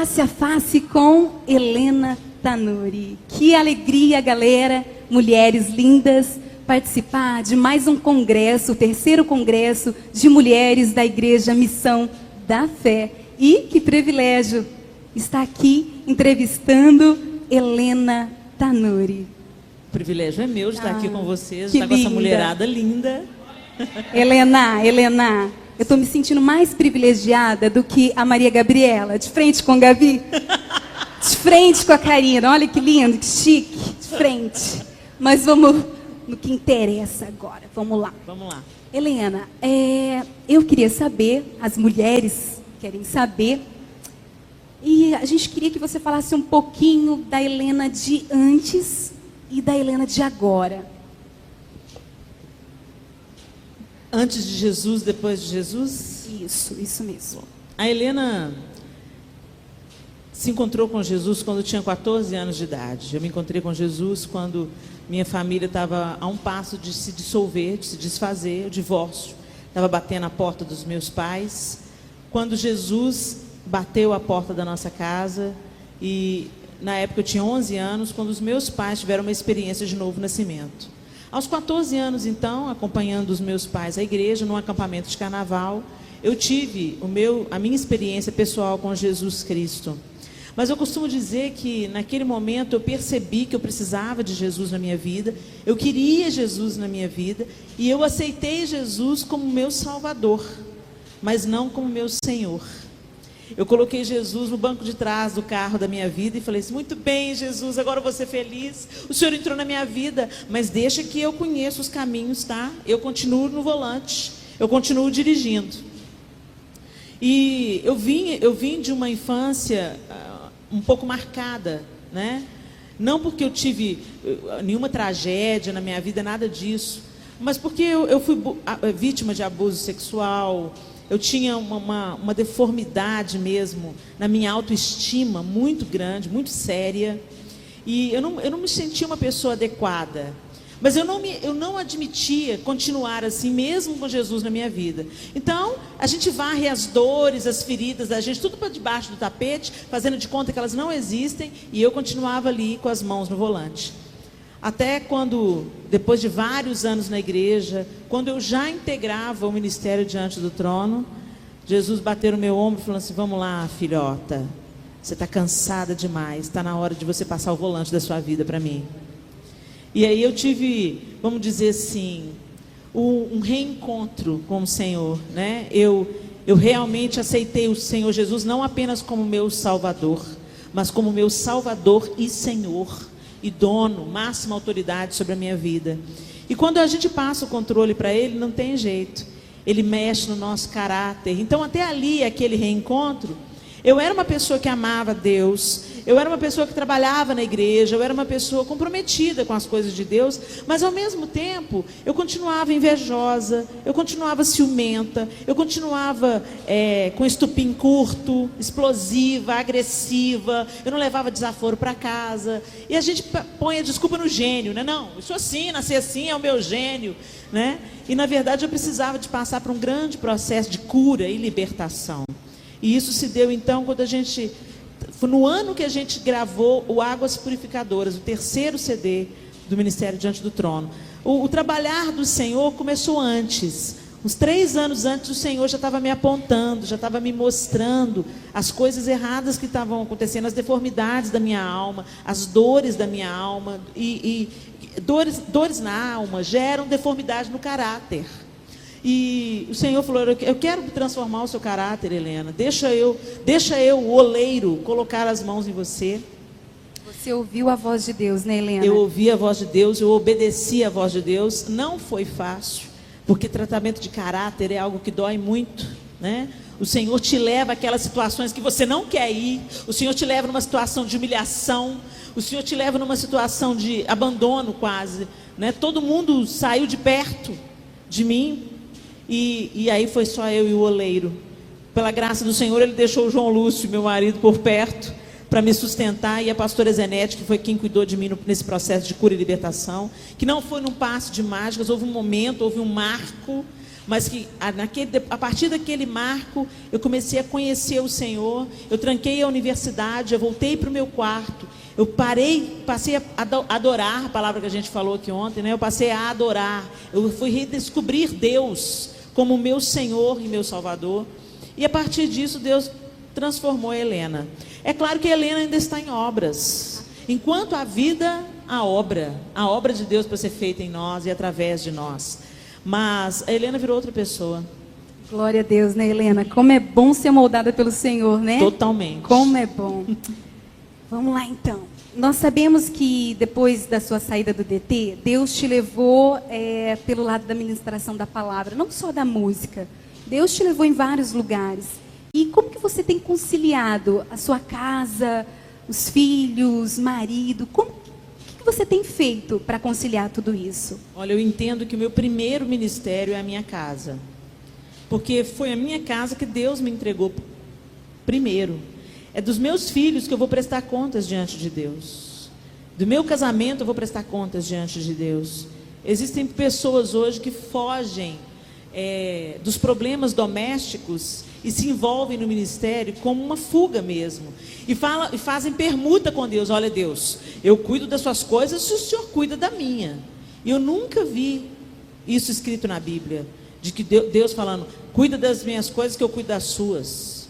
Face a Face com Helena Tanuri. Que alegria, galera, mulheres lindas, participar de mais um congresso, o terceiro congresso de mulheres da Igreja Missão da Fé. E que privilégio estar aqui entrevistando Helena Tanuri. O privilégio é meu de estar aqui com vocês, que estar com essa linda. mulherada linda. Helena, eu estou me sentindo mais privilegiada do que a Maria Gabriela, de frente com a Gabi, de frente com a Karina. Olha que lindo, que chique, de frente. Mas vamos no que interessa agora, vamos lá. Vamos lá. Helena, eu queria saber, as mulheres querem saber, e a gente queria que você falasse um pouquinho da Helena de antes e da Helena de agora. Antes de Jesus, depois de Jesus? Isso mesmo. A Helena se encontrou com Jesus quando tinha 14 anos de idade. Eu me encontrei com Jesus quando minha família estava a um passo de se dissolver, de se desfazer, o divórcio. Estava batendo a porta dos meus pais. Quando Jesus bateu a porta da nossa casa, e na época eu tinha 11 anos, quando os meus pais tiveram uma experiência de novo nascimento. Aos 14 anos, então, acompanhando os meus pais à igreja, num acampamento de carnaval, eu tive a minha experiência pessoal com Jesus Cristo. Mas eu costumo dizer que, naquele momento, eu percebi que eu precisava de Jesus na minha vida, eu queria Jesus na minha vida, e eu aceitei Jesus como meu Salvador, mas não como meu Senhor. Eu coloquei Jesus no banco de trás do carro da minha vida e falei assim: muito bem, Jesus, agora eu vou ser feliz. O Senhor entrou na minha vida, mas deixa que eu conheça os caminhos, tá? Eu continuo no volante, eu continuo dirigindo. E eu vim de uma infância um pouco marcada, né? Não porque eu tive nenhuma tragédia na minha vida, nada disso, mas porque eu fui vítima de abuso sexual. Eu tinha uma deformidade mesmo na minha autoestima muito grande, muito séria. E eu não me sentia uma pessoa adequada. Mas eu não admitia continuar assim, mesmo com Jesus na minha vida. Então, a gente varre as dores, as feridas da gente, tudo para debaixo do tapete, fazendo de conta que elas não existem. E eu continuava ali com as mãos no volante. Até quando, depois de vários anos na igreja, quando eu já integrava o ministério diante do trono, Jesus bateu no meu ombro e falou assim: vamos lá, filhota, você está cansada demais, está na hora de você passar o volante da sua vida para mim. E aí eu tive, vamos dizer assim, um reencontro com o Senhor, né? Eu realmente aceitei o Senhor Jesus não apenas como meu Salvador, mas como meu Salvador e Senhor. E dono, máxima autoridade sobre a minha vida. E quando a gente passa o controle para Ele, não tem jeito. Ele mexe no nosso caráter. Então, até ali, aquele reencontro, eu era uma pessoa que amava Deus, eu era uma pessoa que trabalhava na igreja, eu era uma pessoa comprometida com as coisas de Deus, mas ao mesmo tempo, eu continuava invejosa, eu continuava ciumenta, eu continuava com estupim curto, explosiva, agressiva, eu não levava desaforo para casa, e a gente põe a desculpa no gênio, né? Não, eu sou assim, nasci assim, é o meu gênio, né? E na verdade eu precisava de passar por um grande processo de cura e libertação. E isso se deu então quando foi no ano que a gente gravou o Águas Purificadoras, o terceiro CD do Ministério Diante do Trono. O trabalhar do Senhor começou antes. Uns 3 anos antes, o Senhor já estava me apontando, já estava me mostrando as coisas erradas que estavam acontecendo, as deformidades da minha alma, as dores da minha alma. E dores na alma geram deformidade no caráter. E o Senhor falou: eu quero transformar o seu caráter, Helena. Deixa eu, o oleiro, colocar as mãos em você. Você ouviu a voz de Deus, né, Helena? Eu ouvi a voz de Deus, eu obedeci a voz de Deus. Não foi fácil, porque tratamento de caráter é algo que dói muito, né? O Senhor te leva àquelas situações que você não quer ir. O Senhor te leva numa situação de humilhação. O Senhor te leva numa situação de abandono quase, né? Todo mundo saiu de perto de mim. E aí foi só eu e o oleiro. Pela graça do Senhor, Ele deixou o João Lúcio, meu marido, por perto, para me sustentar, e a pastora Zenete, que foi quem cuidou de mim nesse processo de cura e libertação, que não foi num passe de mágicas, houve um momento, houve um marco, mas que a partir daquele marco eu comecei a conhecer o Senhor. Eu tranquei a universidade, eu voltei para o meu quarto, eu passei a adorar, a palavra que a gente falou aqui ontem, né? Eu passei a adorar, eu fui redescobrir Deus como meu Senhor e meu Salvador, e a partir disso Deus transformou a Helena. É claro que a Helena ainda está em obras, enquanto a vida, a obra de Deus para ser feita em nós e através de nós. Mas a Helena virou outra pessoa. Glória a Deus, né, Helena? Como é bom ser moldada pelo Senhor, né? Totalmente. Como é bom. Vamos lá, então. Nós sabemos que depois da sua saída do DT, Deus te levou pelo lado da ministração da palavra, não só da música. Deus te levou em vários lugares. E como que você tem conciliado a sua casa, os filhos, marido? O que você tem feito para conciliar tudo isso? Olha, eu entendo que o meu primeiro ministério é a minha casa. Porque foi a minha casa que Deus me entregou primeiro. É dos meus filhos que eu vou prestar contas diante de Deus. Do meu casamento eu vou prestar contas diante de Deus. Existem pessoas hoje que fogem dos problemas domésticos e se envolvem no ministério como uma fuga mesmo. E fazem permuta com Deus. Olha, Deus, eu cuido das suas coisas se o Senhor cuida da minha. E eu nunca vi isso escrito na Bíblia, de que Deus falando, cuida das minhas coisas que eu cuido das suas.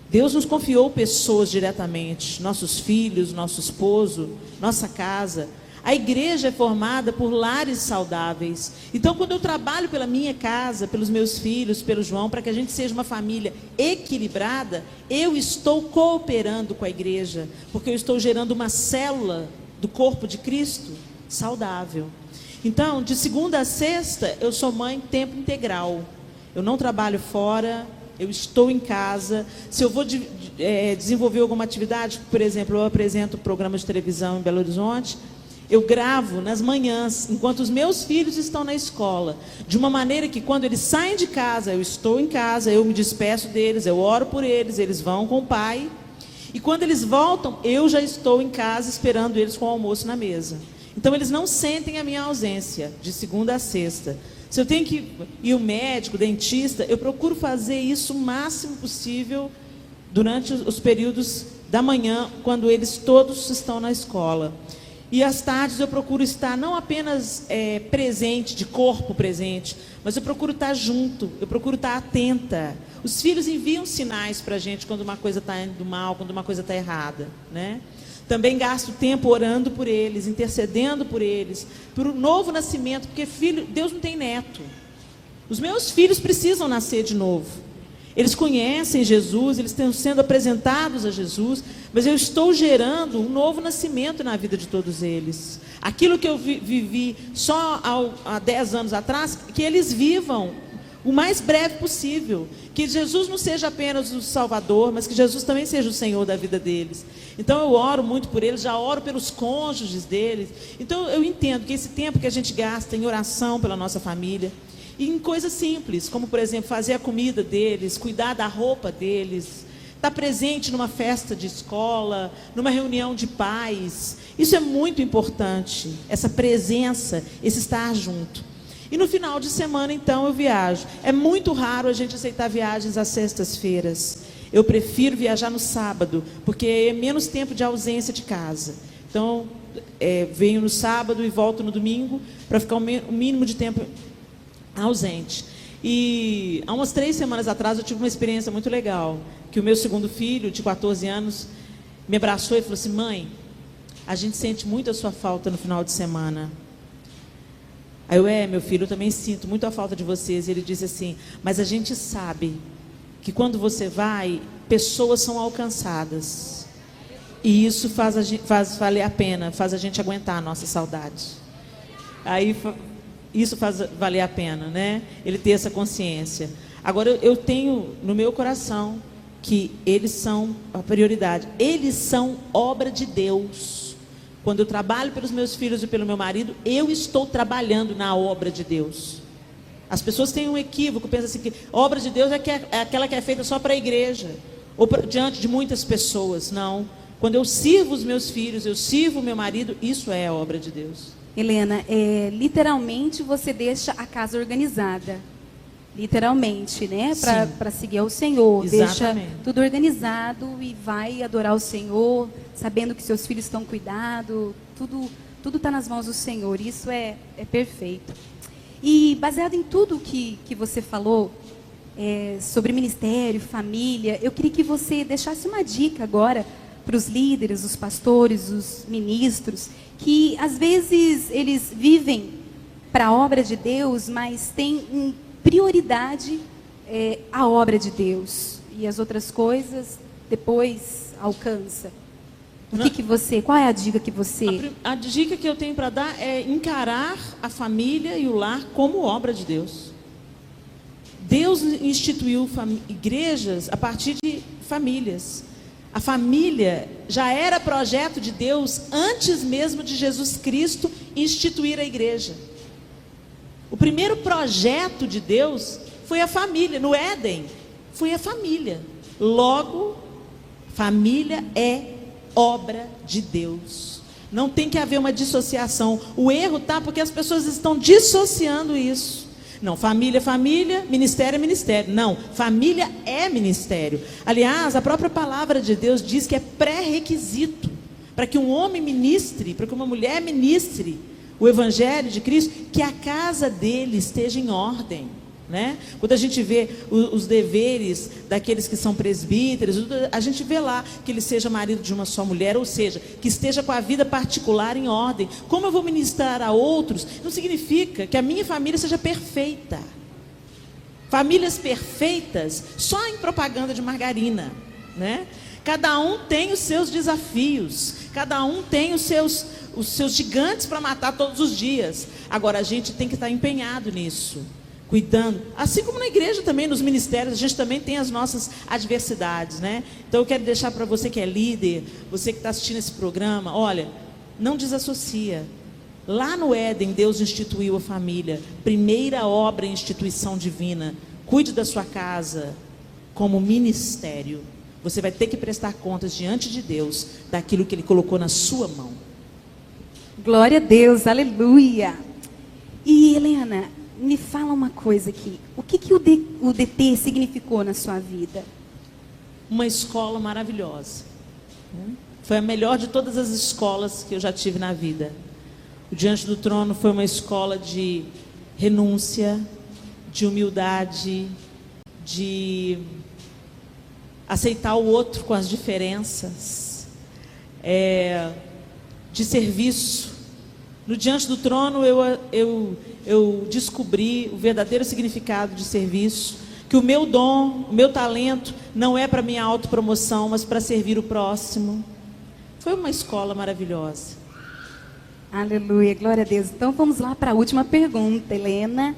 Deus nos confiou pessoas diretamente, nossos filhos, nosso esposo, nossa casa. A igreja é formada por lares saudáveis. Então, quando eu trabalho pela minha casa, pelos meus filhos, pelo João, para que a gente seja uma família equilibrada, eu estou cooperando com a igreja, porque eu estou gerando uma célula do corpo de Cristo saudável. Então, de segunda a sexta, eu sou mãe tempo integral. Eu não trabalho fora, eu estou em casa. Se eu vou desenvolver alguma atividade, por exemplo, eu apresento programa de televisão em Belo Horizonte, eu gravo nas manhãs, enquanto os meus filhos estão na escola, de uma maneira que quando eles saem de casa, eu estou em casa, eu me despeço deles, eu oro por eles, eles vão com o pai, e quando eles voltam, eu já estou em casa esperando eles com o almoço na mesa. Então eles não sentem a minha ausência, de segunda a sexta. Se eu tenho que ir ao médico, dentista, eu procuro fazer isso o máximo possível durante os períodos da manhã, quando eles todos estão na escola. E às tardes eu procuro estar não apenas presente, de corpo presente, mas eu procuro estar junto, eu procuro estar atenta. Os filhos enviam sinais para a gente quando uma coisa está indo mal, quando uma coisa está errada, né? Também gasto tempo orando por eles, intercedendo por eles, por um novo nascimento, porque Deus não tem neto. Os meus filhos precisam nascer de novo. Eles conhecem Jesus, eles estão sendo apresentados a Jesus, mas eu estou gerando um novo nascimento na vida de todos eles. Aquilo que eu vivi só há 10 anos atrás, que eles vivam o mais breve possível. Que Jesus não seja apenas o Salvador, mas que Jesus também seja o Senhor da vida deles. Então eu oro muito por eles, já oro pelos cônjuges deles. Então eu entendo que esse tempo que a gente gasta em oração pela nossa família, e em coisas simples, como por exemplo, fazer a comida deles, cuidar da roupa deles, estar presente numa festa de escola, numa reunião de pais, isso é muito importante, essa presença, esse estar junto. E no final de semana, então, eu viajo. É muito raro a gente aceitar viagens às sextas-feiras. Eu prefiro viajar no sábado, porque é menos tempo de ausência de casa. Então, venho no sábado e volto no domingo, para ficar o mínimo de tempo ausente. E há umas 3 semanas atrás eu tive uma experiência muito legal, que o meu segundo filho, de 14 anos, me abraçou e falou assim: mãe, a gente sente muito a sua falta no final de semana. Aí eu, meu filho, eu também sinto muito a falta de vocês. E ele disse assim: mas a gente sabe que quando você vai, pessoas são alcançadas. E isso faz valer a pena, faz a gente aguentar a nossa saudade. Aí isso faz valer a pena, né? Ele ter essa consciência. Agora eu tenho no meu coração que eles são a prioridade. Eles são obra de Deus. Quando eu trabalho pelos meus filhos e pelo meu marido, eu estou trabalhando na obra de Deus. As pessoas têm um equívoco, pensam assim que obra de Deus é aquela que é feita só para a igreja, ou diante de muitas pessoas. Não. Quando eu sirvo os meus filhos, eu sirvo o meu marido, isso é a obra de Deus. Helena, literalmente você deixa a casa organizada. Literalmente, né? Sim. Para seguir ao Senhor. Exatamente. Deixa tudo organizado e vai adorar o Senhor, sabendo que seus filhos estão cuidados. Tudo está nas mãos do Senhor. Isso é perfeito. E baseado em tudo que você falou sobre ministério, família, eu queria que você deixasse uma dica agora para os líderes, os pastores, os ministros, que às vezes eles vivem para a obra de Deus, mas têm em prioridade a obra de Deus. E as outras coisas depois alcança. Qual é a dica que você... A dica que eu tenho para dar é encarar a família e o lar como obra de Deus. Deus instituiu igrejas a partir de famílias. A família já era projeto de Deus antes mesmo de Jesus Cristo instituir a igreja. O primeiro projeto de Deus foi a família. No Éden, foi a família. Logo, família é obra de Deus. Não tem que haver uma dissociação. O erro está porque as pessoas estão dissociando isso. Não, família é família, ministério é ministério. Não, família é ministério. Aliás, a própria palavra de Deus diz que é pré-requisito para que um homem ministre, para que uma mulher ministre o evangelho de Cristo, que a casa dele esteja em ordem, né? Quando a gente vê os deveres daqueles que são presbíteros, a gente vê lá que ele seja marido de uma só mulher, ou seja, que esteja com a vida particular em ordem. Como eu vou ministrar a outros, não significa que a minha família seja perfeita. Famílias perfeitas só em propaganda de margarina, né? Cada um tem os seus desafios, cada um tem os seus gigantes para matar todos os dias. Agora a gente tem que estar empenhado nisso, cuidando, assim como na igreja também, nos ministérios, a gente também tem as nossas adversidades, né? Então eu quero deixar para você que é líder, você que está assistindo esse programa, olha, não desassocia. Lá no Éden, Deus instituiu a família, primeira obra e instituição divina. Cuide da sua casa como ministério. Você vai ter que prestar contas diante de Deus daquilo que Ele colocou na sua mão. Glória a Deus, aleluia. E Helena, me fala uma coisa aqui. O que o DT significou na sua vida? Uma escola maravilhosa. Foi a melhor de todas as escolas que eu já tive na vida. O Diante do Trono foi uma escola de renúncia, de humildade, de aceitar o outro com as diferenças, de serviço. No Diante do Trono eu descobri o verdadeiro significado de serviço, que o meu dom, o meu talento não é para minha autopromoção, mas para servir o próximo. Foi uma escola maravilhosa. Aleluia, glória a Deus. Então vamos lá para a última pergunta, Helena.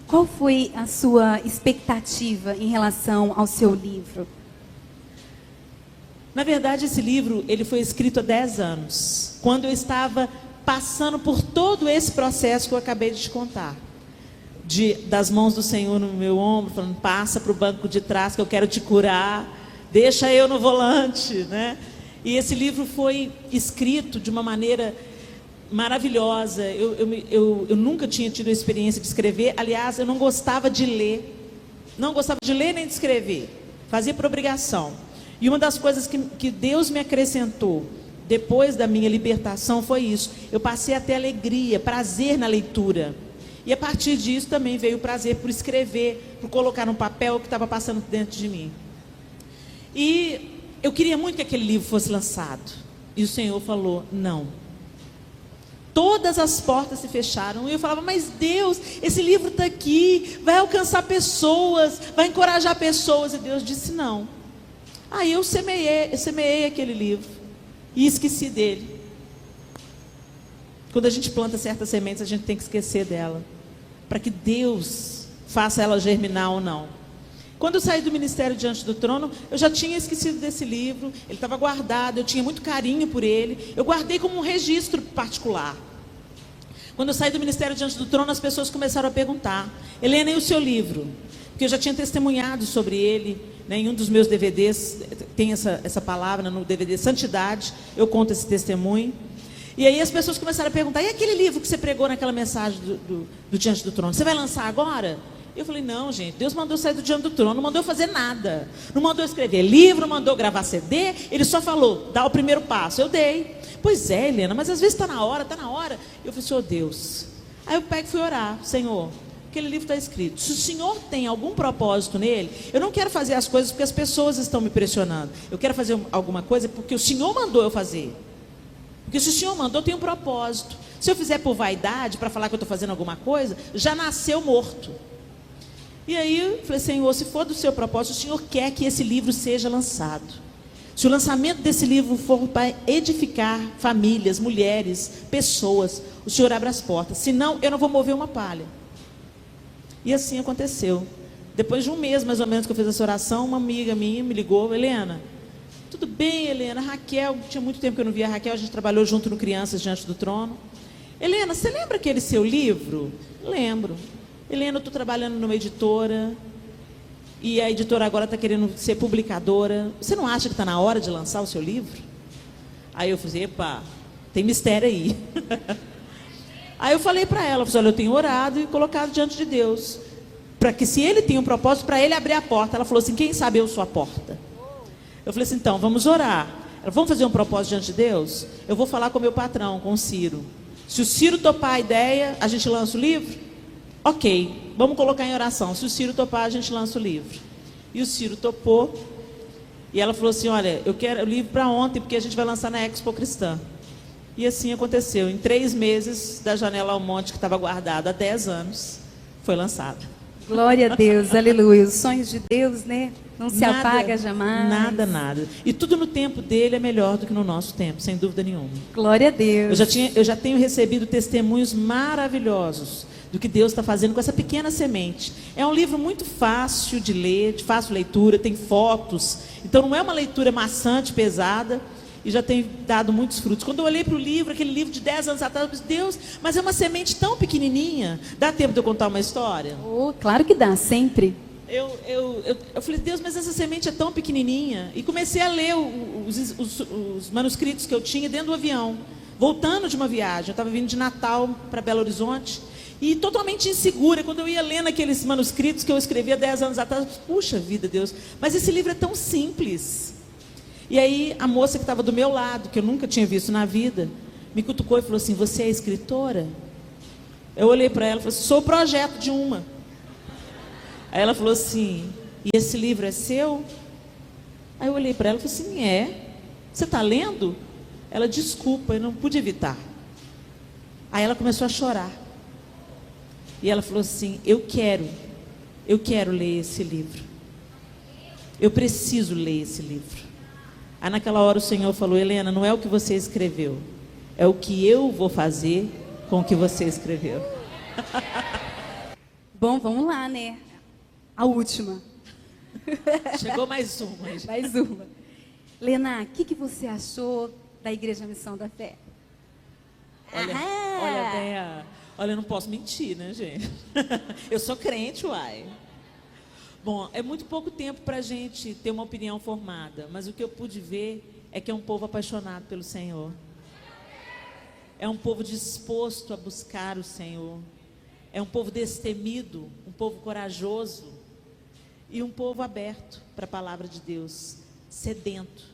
Qual foi a sua expectativa em relação ao seu livro? Na verdade, esse livro ele foi escrito há 10 anos, quando eu estava passando por todo esse processo que eu acabei de te contar. Das mãos do Senhor no meu ombro, falando, passa para o banco de trás que eu quero te curar, deixa eu no volante, né? E esse livro foi escrito de uma maneira maravilhosa. Eu nunca tinha tido a experiência de escrever. Aliás, eu não gostava de ler. Não gostava de ler nem de escrever. Fazia por obrigação. E uma das coisas que Deus me acrescentou depois da minha libertação foi isso. Eu passei a ter alegria, prazer na leitura. E a partir disso também veio o prazer por escrever, por colocar no papel o que estava passando dentro de mim. E eu queria muito que aquele livro fosse lançado. E o Senhor falou, não. Todas as portas se fecharam. E eu falava, mas Deus, esse livro está aqui, vai alcançar pessoas, vai encorajar pessoas. E Deus disse não. Aí eu semeei aquele livro e esqueci dele. Quando a gente planta certas sementes, a gente tem que esquecer dela, para que Deus faça ela germinar ou não. Quando eu saí do ministério Diante do Trono, eu já tinha esquecido desse livro, ele estava guardado, eu tinha muito carinho por ele, eu guardei como um registro particular. Quando eu saí do ministério Diante do Trono, as pessoas começaram a perguntar, Helena, e o seu livro? Porque eu já tinha testemunhado sobre ele, né, em um dos meus DVDs, tem essa palavra no DVD, Santidade, eu conto esse testemunho. E aí as pessoas começaram a perguntar, e aquele livro que você pregou naquela mensagem do Diante do Trono, você vai lançar agora? Eu falei, não, gente, Deus mandou eu sair do diante do trono, não mandou eu fazer nada. Não mandou eu escrever livro, não mandou eu gravar CD. Ele só falou, dá o primeiro passo. Eu dei. Pois é, Helena, mas às vezes está na hora, está na hora. Eu falei, Senhor Deus. Aí eu pego e fui orar, Senhor, aquele livro está escrito. Se o Senhor tem algum propósito nele, eu não quero fazer as coisas porque as pessoas estão me pressionando. Eu quero fazer alguma coisa porque o Senhor mandou eu fazer. Porque se o Senhor mandou, tem um propósito. Se eu fizer por vaidade, para falar que eu estou fazendo alguma coisa, já nasceu morto. E aí eu falei, Senhor, se for do seu propósito, o Senhor quer que esse livro seja lançado. Se o lançamento desse livro for para edificar famílias, mulheres, pessoas, o Senhor abre as portas. Senão, eu não vou mover uma palha. E assim aconteceu. Depois de um mês, mais ou menos, que eu fiz essa oração, uma amiga minha me ligou, Helena, tudo bem, Helena? Raquel, tinha muito tempo que eu não via a Raquel, a gente trabalhou junto no Crianças Diante do Trono. Helena, você lembra aquele seu livro? Lembro. Helena, eu estou trabalhando numa editora, e a editora agora está querendo ser publicadora. Você não acha que está na hora de lançar o seu livro? Aí eu falei, epa, tem mistério aí. Aí eu falei para ela, olha, eu tenho orado e colocado diante de Deus, para que se ele tem um propósito, para ele abrir a porta. Ela falou assim, quem sabe eu sou a porta? Eu falei assim, então, vamos orar. Ela, vamos fazer um propósito diante de Deus? Eu vou falar com o meu patrão, com o Ciro. Se o Ciro topar a ideia, a gente lança o livro? Ok, vamos colocar em oração. Se o Ciro topar, a gente lança o livro. E o Ciro topou. E ela falou assim, olha, eu quero o livro para ontem, porque a gente vai lançar na Expo Cristã. E assim aconteceu. Em 3 meses, da Janela ao Monte, que estava guardado há 10 anos, foi lançado. Glória a Deus, aleluia. Os sonhos de Deus, né? Não se apaga jamais. Nada. E tudo no tempo dele é melhor do que no nosso tempo, sem dúvida nenhuma. Glória a Deus. Eu já tenho recebido testemunhos maravilhosos do que Deus está fazendo com essa pequena semente. É um livro muito fácil de ler, de fácil leitura, tem fotos. Então não é uma leitura maçante, pesada, e já tem dado muitos frutos. Quando eu olhei para o livro, aquele livro de 10 anos atrás, eu disse, Deus, mas é uma semente tão pequenininha. Dá tempo de eu contar uma história? Oh, claro que dá, sempre. Eu falei, Deus, mas essa semente é tão pequenininha. E comecei a ler os manuscritos que eu tinha dentro do avião, voltando de uma viagem. Eu estava vindo de Natal para Belo Horizonte, e totalmente insegura, quando eu ia lendo aqueles manuscritos que eu escrevia 10 anos atrás, eu disse, puxa vida, Deus, mas esse livro é tão simples. E aí a moça que estava do meu lado, que eu nunca tinha visto na vida, me cutucou e falou assim, você é escritora? Eu olhei para ela e falei, sou o projeto de uma. Aí ela falou assim, e esse livro é seu? Aí eu olhei para ela e falei assim, é. Você está lendo? Ela, desculpa, eu não pude evitar. Aí ela começou a chorar. E ela falou assim, eu quero ler esse livro. Eu preciso ler esse livro. Aí naquela hora o Senhor falou, Helena, não é o que você escreveu, é o que eu vou fazer com o que você escreveu. Bom, vamos lá, né? A última. Chegou mais uma. Mais uma. Lena, o que você achou da Igreja Missão da Fé? Olha, eu não posso mentir, né, gente? Eu sou crente, uai. Bom, é muito pouco tempo para a gente ter uma opinião formada, mas o que eu pude ver é que é um povo apaixonado pelo Senhor. É um povo disposto a buscar o Senhor. É um povo destemido, um povo corajoso e um povo aberto para a palavra de Deus, sedento.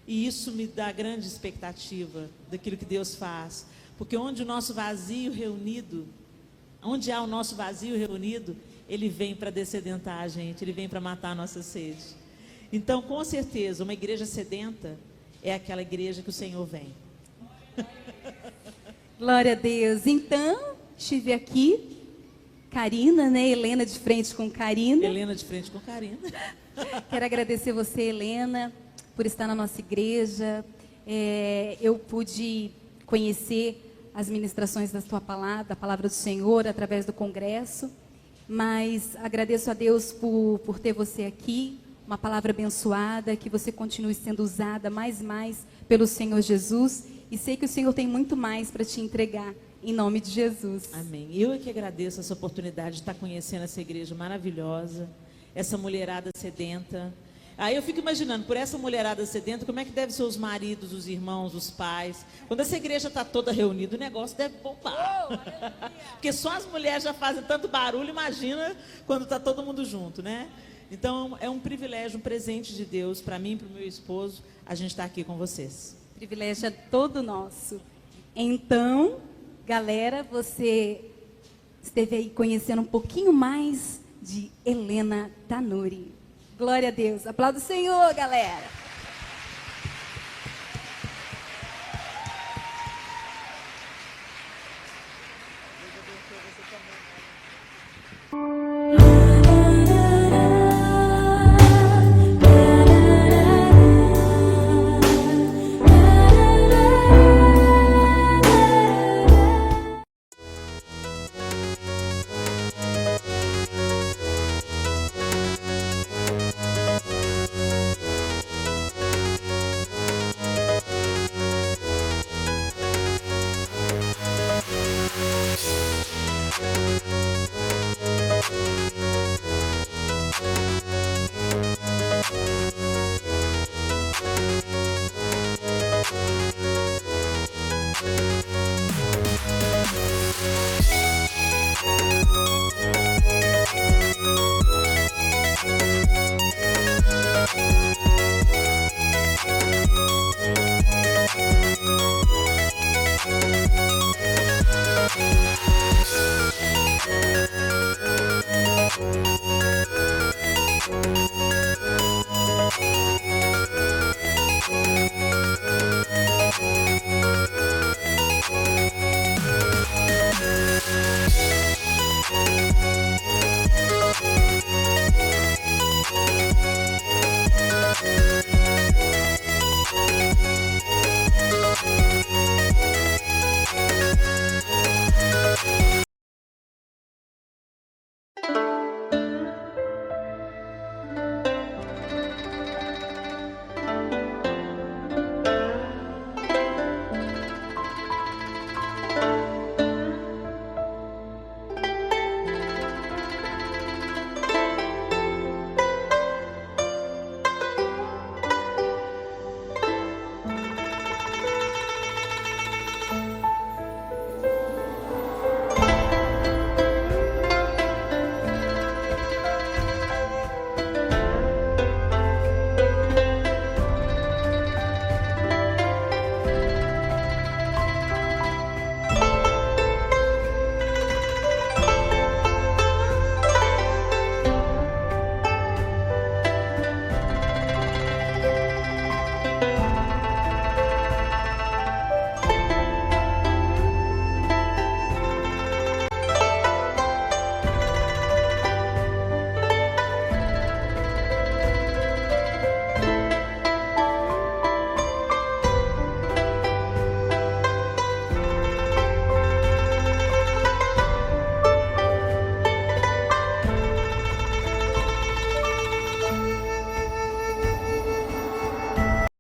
E isso me dá grande expectativa daquilo que Deus faz, porque onde há o nosso vazio reunido, Ele vem para dessedentar a gente, Ele vem para matar a nossa sede. Então, com certeza, uma igreja sedenta é aquela igreja que o Senhor vem. Glória a Deus. Então, estive aqui, Karina, né? Helena de frente com Karina. Quero agradecer você, Helena, por estar na nossa igreja. Eu pude conhecer as ministrações da palavra do Senhor, através do congresso. Mas agradeço a Deus por ter você aqui, uma palavra abençoada, que você continue sendo usada mais e mais pelo Senhor Jesus. E sei que o Senhor tem muito mais para te entregar, em nome de Jesus. Amém. Eu é que agradeço essa oportunidade de estar conhecendo essa igreja maravilhosa, essa mulherada sedenta. Aí eu fico imaginando, por essa mulherada sedenta, como é que deve ser os maridos, os irmãos, os pais. Quando essa igreja está toda reunida, o negócio deve bombar. Porque só as mulheres já fazem tanto barulho, imagina quando está todo mundo junto, né? Então é um privilégio, um presente de Deus para mim e para o meu esposo, a gente estar aqui com vocês. O privilégio é todo nosso. Então, galera, você esteve aí conhecendo um pouquinho mais de Helena Tanuri. Glória a Deus. Aplauda o Senhor, galera.